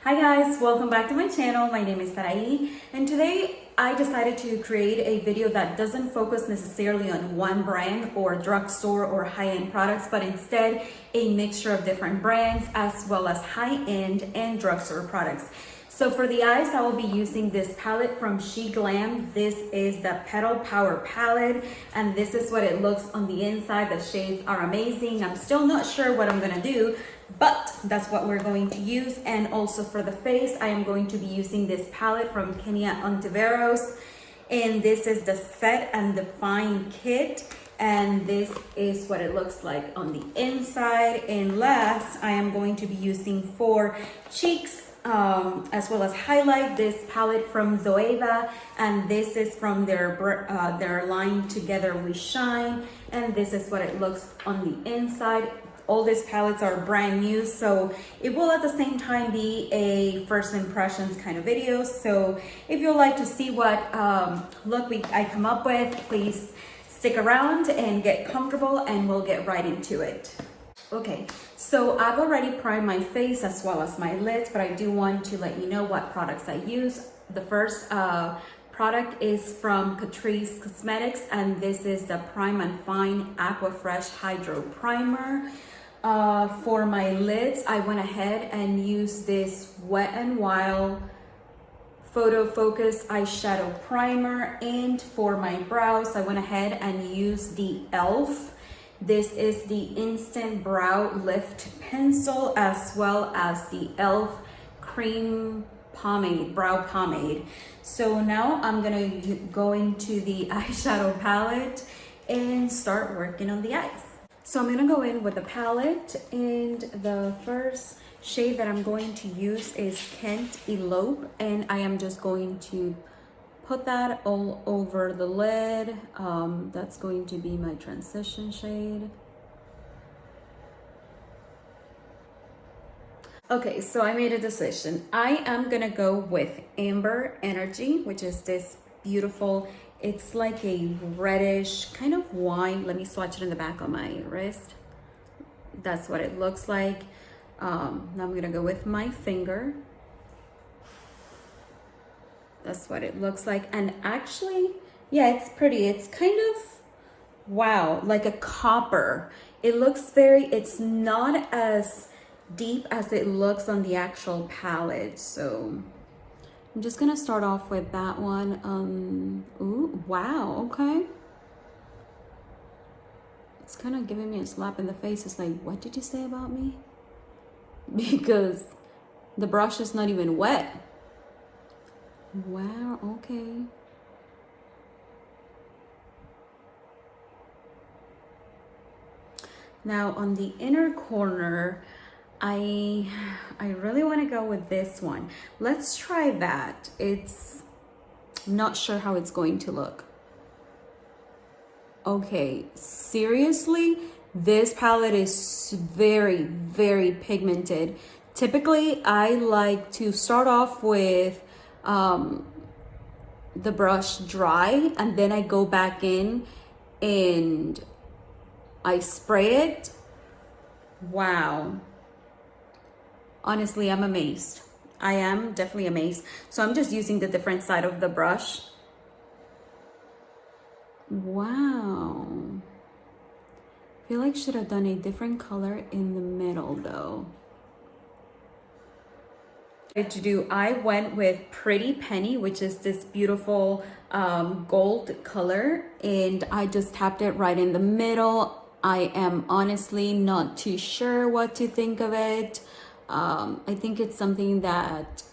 Hi guys, welcome back to my channel. My name is Sarai, and today I decided to create a video that doesn't focus necessarily on one brand or drugstore or high-end products, but instead a mixture of different brands as well as high-end and drugstore products. So for the eyes, I will be using this palette from SheGlam. This is the Petal Power Palette, and this is what it looks on the inside. The shades are amazing. I'm still not sure what I'm gonna do, but that's what we're going to use. And also for the face, I am going to be using this palette from Kenia Ontiveros, and this is the Set and Define kit, and this is what it looks like on the inside. And last, I am going to be using for cheeks as well as highlight, this palette from Zoeva, and this is from their line Together We Shine, and this is what it looks on the inside. All these palettes are brand new, so it will at the same time be a first impressions kind of video. So if you'd like to see what look I come up with, please stick around and get comfortable, and we'll get right into it. Okay, so I've already primed my face as well as my lids, but I do want to let you know what products I use. The first product is from Catrice Cosmetics, and this is the Prime and Fine Aqua Fresh Hydro Primer. For my lids, I went ahead and used this Wet n Wild Photo Focus Eyeshadow Primer, and for my brows, I went ahead and used the e.l.f. This is the Instant Brow Lift Pencil, as well as the e.l.f. Cream Pomade, Brow Pomade. So now I'm gonna go into the eyeshadow palette and start working on the eyes. So I'm gonna go in with the palette, and the first shade that I'm going to use is Kent Elope, and I am just going to put that all over the lid. That's going to be my transition shade. Okay, so I made a decision. I am gonna go with Amber Energy, which is this beautiful, it's like a reddish kind of wine. Let me swatch it in the back of my wrist. That's what it looks like. Now I'm gonna go with my finger. That's what it looks like. And actually, yeah, it's pretty. It's kind of, wow, like a copper. It looks it's not as deep as it looks on the actual palette. So I'm just gonna start off with that one. Ooh, wow, okay. It's kind of giving me a slap in the face. It's like, what did you say about me? Because the brush is not even wet. Wow, okay. Now on the inner corner, I really want to go with this one. Let's try that. It's not sure how it's going to look. Okay, seriously, this palette is very, very pigmented. Typically, I like to start off with the brush dry, and then I go back in and I spray it. Wow. Honestly, I'm amazed. I am definitely amazed. So I'm just using the different side of the brush. Wow. I feel like I should have done a different color in the middle though. To do, I went with Pretty Penny, which is this beautiful gold color, and I just tapped it right in the middle. I am honestly not too sure what to think of it. I think it's something that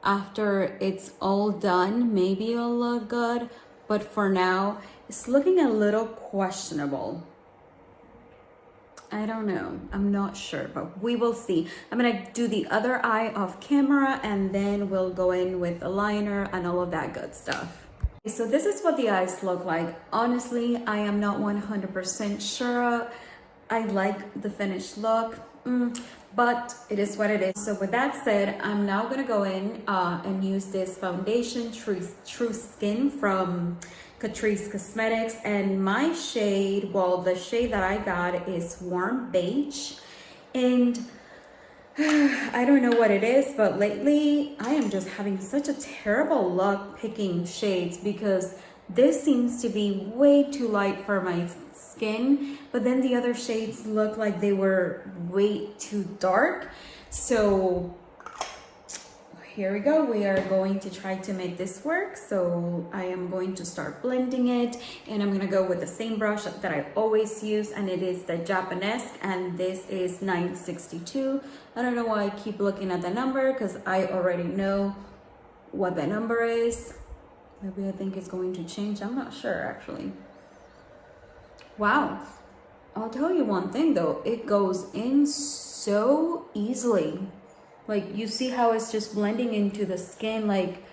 after it's all done, maybe it'll look good, but for now, it's looking a little questionable. I don't know. I'm not sure, but we will see. I'm gonna do the other eye off camera, and then we'll go in with a liner and all of that good stuff. So this is what the eyes look like. Honestly, I am not 100% sure. I like the finished look, but it is what it is. So with that said, I'm now gonna go in and use this foundation, True Skin from Catrice Cosmetics, and my shade, well, the shade that I got is Warm Beige, and I don't know what it is, but lately I am just having such a terrible luck picking shades because this seems to be way too light for my skin, but then the other shades look like they were way too dark. So here we go. We are going to try to make this work. So I am going to start blending it, and I'm gonna go with the same brush that I always use, and it is the Japanese, and this is 962. I don't know why I keep looking at the number because I already know what the number is. Maybe I think it's going to change. I'm not sure actually. Wow. I'll tell you one thing though, it goes in so easily. Like, you see how it's just blending into the skin, like,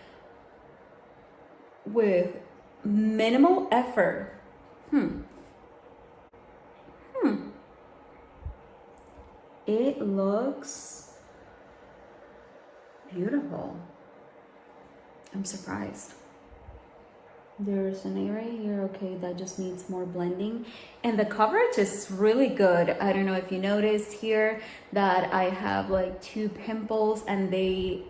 with minimal effort. It looks beautiful. I'm surprised. There's an area here, okay, that just needs more blending. And the coverage is really good. I don't know if you notice here that I have like 2 pimples and they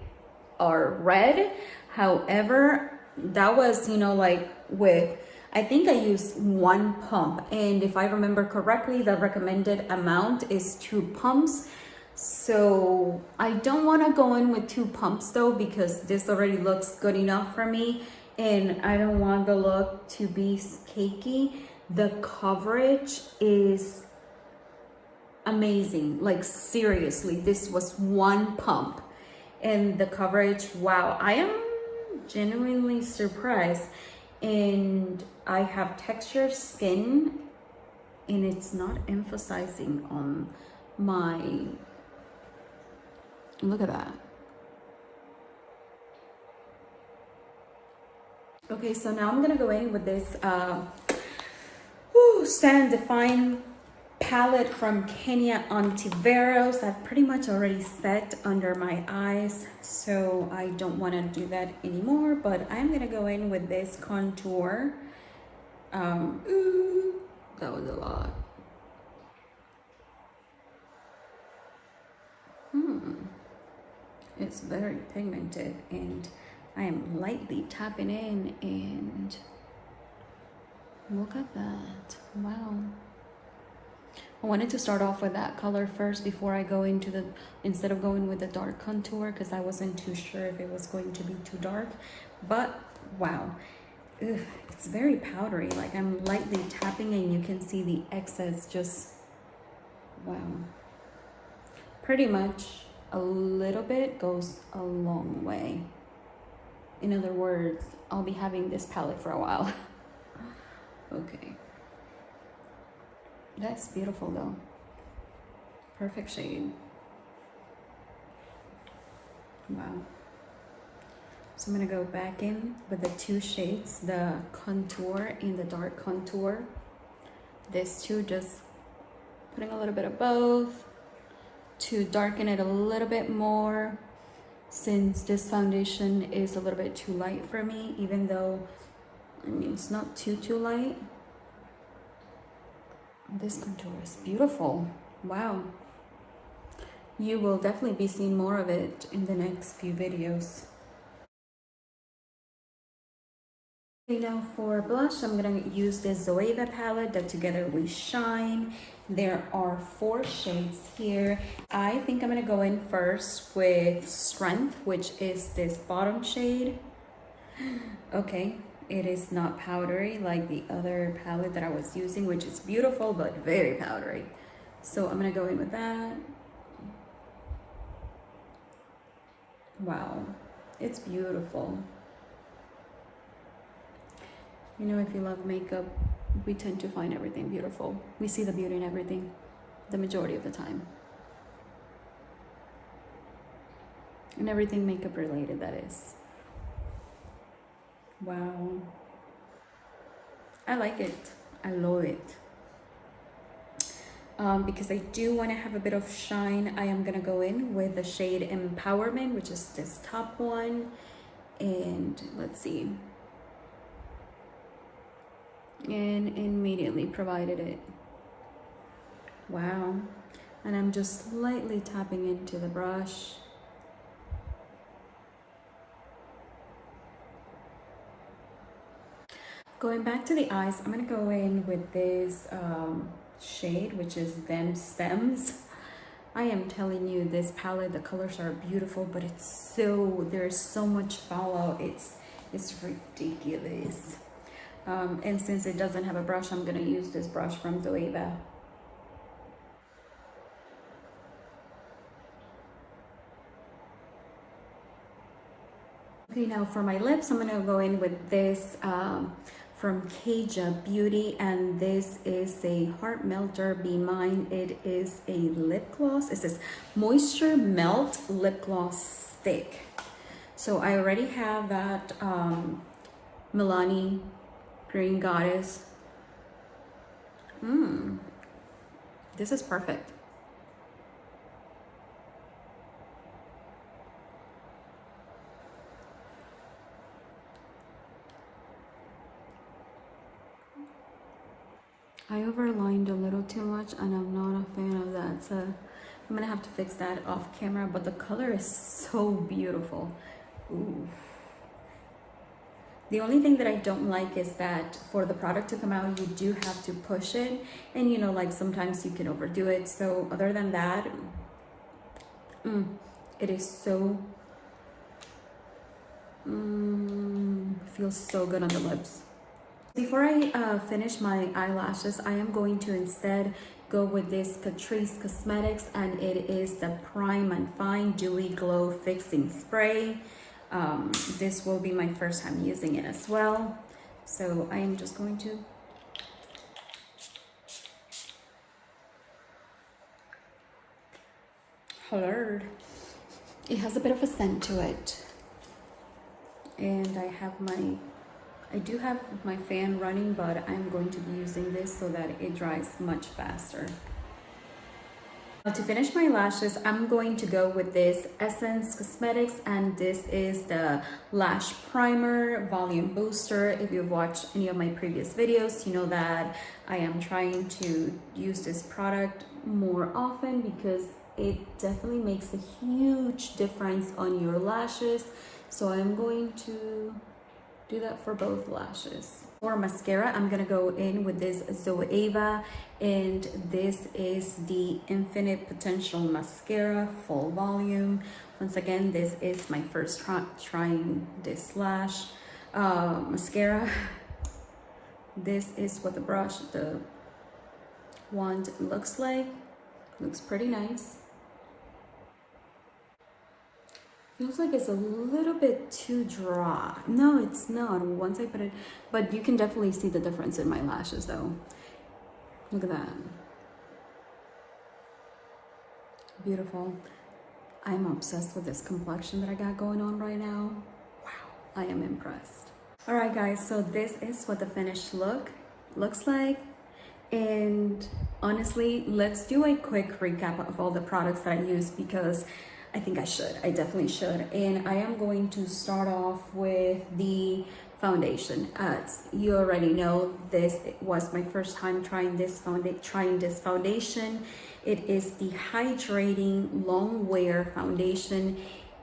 are red. However, that was, you know, like with, I think I used 1 pump. And if I remember correctly, the recommended amount is 2 pumps. So I don't want to go in with 2 pumps though, because this already looks good enough for me. And I don't want the look to be cakey. The coverage is amazing. Like, seriously, this was 1 pump. And the coverage, wow, I am genuinely surprised. And I have textured skin, and it's not emphasizing on my, look at that. Okay, so now I'm gonna go in with this Stand Define palette from Kenia Ontiveros. I've pretty much already set under my eyes, so I don't want to do that anymore, but I'm gonna go in with this contour. Ooh, that was a lot. It's very pigmented, and I am lightly tapping in, and look at that. Wow. I wanted to start off with that color first before I go into the, instead of going with the dark contour, because I wasn't too sure if it was going to be too dark. But wow, ugh, it's very powdery. Like, I'm lightly tapping and you can see the excess just, wow. Pretty much a little bit goes a long way. In other words, I'll be having this palette for a while. Okay. That's beautiful though. Perfect shade. Wow. So I'm gonna go back in with the 2 shades, the contour and the dark contour. These 2, just putting a little bit of both to darken it a little bit more, since this foundation is a little bit too light for me, even though, I mean, it's not too light. This contour is beautiful. Wow. You will definitely be seeing more of it in the next few videos. Okay, now for blush, I'm gonna use this Zoeva palette that Together We Shine. There are 4 shades here. I think I'm gonna go in first with Strength, which is this bottom shade. Okay, it is not powdery like the other palette that I was using, which is beautiful, but very powdery. So I'm gonna go in with that. Wow, it's beautiful. You know, if you love makeup, we tend to find everything beautiful. We see the beauty in everything, the majority of the time. And everything makeup related, that is. Wow. I like it. I love it. Because I do want to have a bit of shine, I am going to go in with the shade Empowerment, which is this top one. And let's see. And immediately provided it. Wow. And I'm just lightly tapping into the brush. Going back to the eyes, I'm gonna go in with this shade, which is Them Stems. I am telling you, this palette, the colors are beautiful, but there's so much fallout. It's ridiculous. And since it doesn't have a brush, I'm gonna use this brush from Zoeva. Okay, now for my lips, I'm gonna go in with this from Kaja Beauty, and this is a Heart Melter, Be Mine. It is a lip gloss. It says Moisture Melt Lip Gloss Stick. So I already have that Milani Green Goddess. This is perfect. I overlined a little too much, and I'm not a fan of that, so I'm gonna have to fix that off camera, but the color is so beautiful. Ooh. The only thing that I don't like is that for the product to come out, you do have to push it, and you know, like sometimes you can overdo it. So other than that, it is so feels so good on the lips. Before I finish my eyelashes, I am going to instead go with this Catrice Cosmetics, and it is the Prime and Fine Dewy Glow Fixing Spray. This will be my first time using it as well. So I am just going to It has a bit of a scent to it. And I do have my fan running, but I'm going to be using this so that it dries much faster. Now to finish my lashes, I'm going to go with this Essence Cosmetics, and this is the Lash Primer Volume Booster. If you've watched any of my previous videos, you know that I am trying to use this product more often because it definitely makes a huge difference on your lashes. So I'm going to do that for both lashes. For mascara, I'm gonna go in with this Zoeva, and this is the Infinite Potential Mascara Full Volume. Once again, this is my first trying this lash mascara. This is what the wand looks like. Looks pretty nice. Feels like it's a little bit too dry. No, it's not. Once I put it, but you can definitely see the difference in my lashes though. Look at that. Beautiful. I'm obsessed with this complexion that I got going on right now. Wow, I am impressed. All right guys, so this is what the finished look looks like. And honestly, let's do a quick recap of all the products that I used, because I think I definitely should. And I am going to start off with the foundation. As you already know, this was my first time trying this foundation. It is the Hydrating Long Wear Foundation,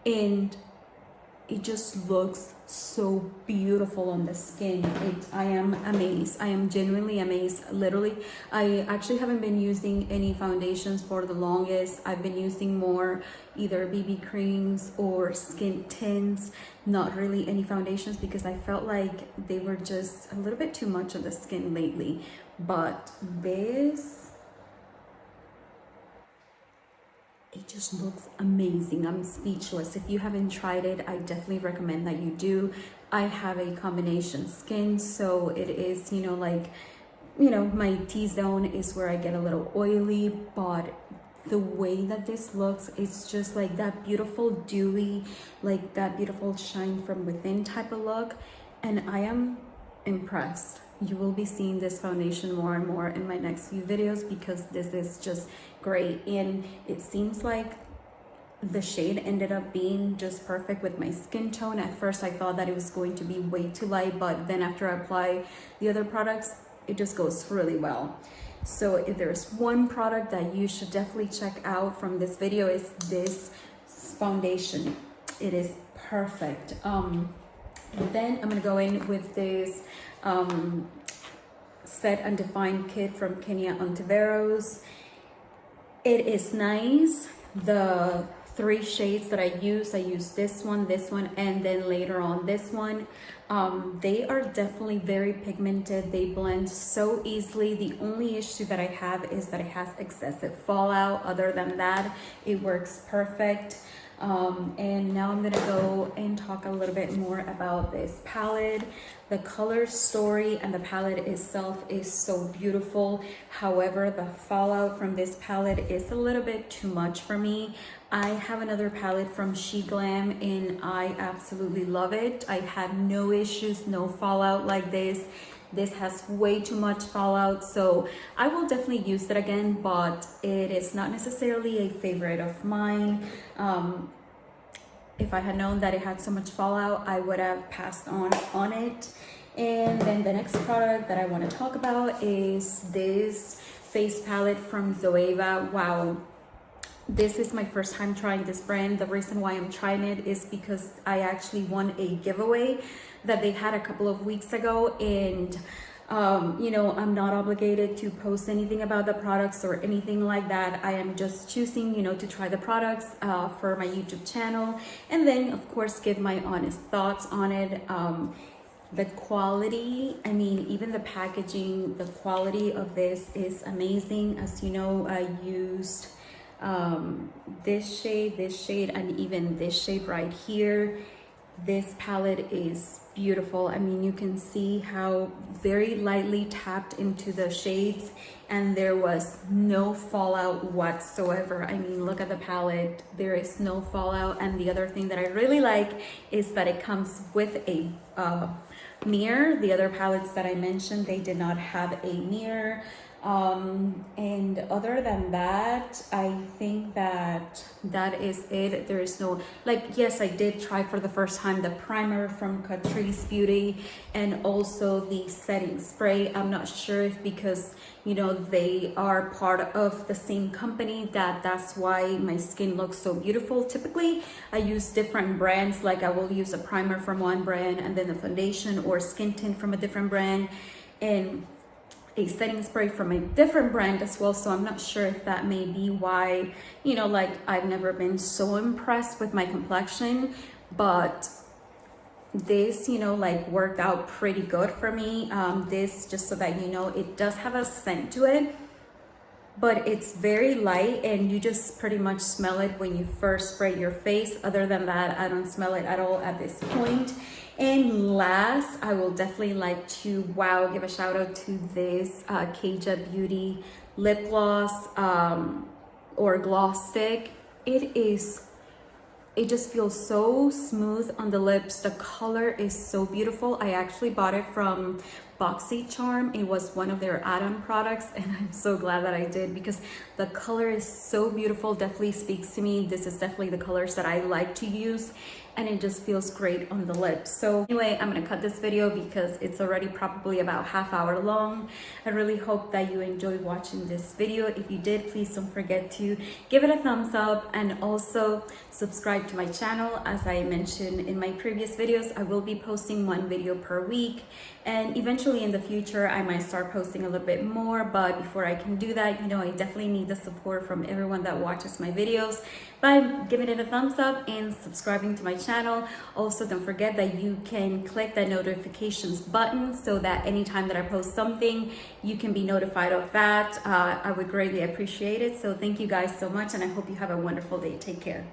and it just looks so beautiful on the skin. I am amazed. I am genuinely amazed. Literally, I actually haven't been using any foundations for the longest. I've been using more either BB creams or skin tints, not really any foundations, because I felt like they were just a little bit too much on the skin lately. But this, it just looks amazing. I'm speechless. If you haven't tried it, I definitely recommend that you do. I have a combination skin, so it is, my T-zone is where I get a little oily, but the way that this looks, it's just like that beautiful dewy, like that beautiful shine from within type of look. And I am impressed. You will be seeing this foundation more and more in my next few videos, because this is just great. And it seems like the shade ended up being just perfect with my skin tone. At first I thought that it was going to be way too light, but then after I apply the other products, it just goes really well. So if there's one product that you should definitely check out from this video, is this foundation. It is perfect. Then I'm gonna go in with this Set and Define kit from Kenia Ontiveros. It is nice. The 3 shades that I use this one, and then later on this one. They are definitely very pigmented. They blend so easily. The only issue that I have is that it has excessive fallout. Other than that, it works perfect. And now I'm gonna go and talk a little bit more about this palette. The color story and the palette itself is so beautiful. However, the fallout from this palette is a little bit too much for me. I have another palette from SheGlam and I absolutely love it. I had no issues, no fallout like this. This has way too much fallout, so I will definitely use it again, but it is not necessarily a favorite of mine. If I had known that it had so much fallout, I would have passed on it. And then the next product that I want to talk about is this face palette from Zoeva. Wow. This is my first time trying this brand. The reason why I'm trying it is because I actually won a giveaway that they had a couple of weeks ago, and you know, I'm not obligated to post anything about the products or anything like that. I am just choosing, you know, to try the products for my YouTube channel, and then of course give my honest thoughts on it. The quality, I mean, even the packaging, the quality of this is amazing. As you know, I used this shade, and even this shade right here. This palette is beautiful. I mean, you can see how very lightly tapped into the shades and there was no fallout whatsoever. I mean, look at the palette, there is no fallout. And the other thing that I really like is that it comes with a mirror. The other palettes that I mentioned, they did not have a mirror. And other than that, I think that is it. There is no, like, yes, I did try for the first time the primer from Catrice Beauty and also the setting spray. I'm not sure if because, you know, they are part of the same company that's why my skin looks so beautiful. Typically I use different brands, like I will use a primer from one brand and then the foundation or skin tint from a different brand and a setting spray from a different brand as well. So I'm not sure if that may be why, you know, like I've never been so impressed with my complexion, but this, you know, like worked out pretty good for me. This, just so that you know, it does have a scent to it, but it's very light and you just pretty much smell it when you first spray your face. Other than that, I don't smell it at all at this point. And last, I will definitely like to, give a shout out to this Kaja Beauty lip gloss or gloss stick. It just feels so smooth on the lips. The color is so beautiful. I actually bought it from BoxyCharm. It was one of their add-on products and I'm so glad that I did because the color is so beautiful. Definitely speaks to me. This is definitely the colors that I like to use and it just feels great on the lips. So anyway, I'm gonna cut this video because it's already probably about half hour long. I really hope that you enjoyed watching this video. If you did, please don't forget to give it a thumbs up and also subscribe to my channel. As I mentioned in my previous videos, I will be posting 1 video per week and eventually in the future I might start posting a little bit more, but before I can do that, you know, I definitely need the support from everyone that watches my videos by giving it a thumbs up and subscribing to my channel. Also, don't forget that you can click that notifications button so that anytime that I post something, you can be notified of that. I would greatly appreciate it. So thank you guys so much and I hope you have a wonderful day. Take care.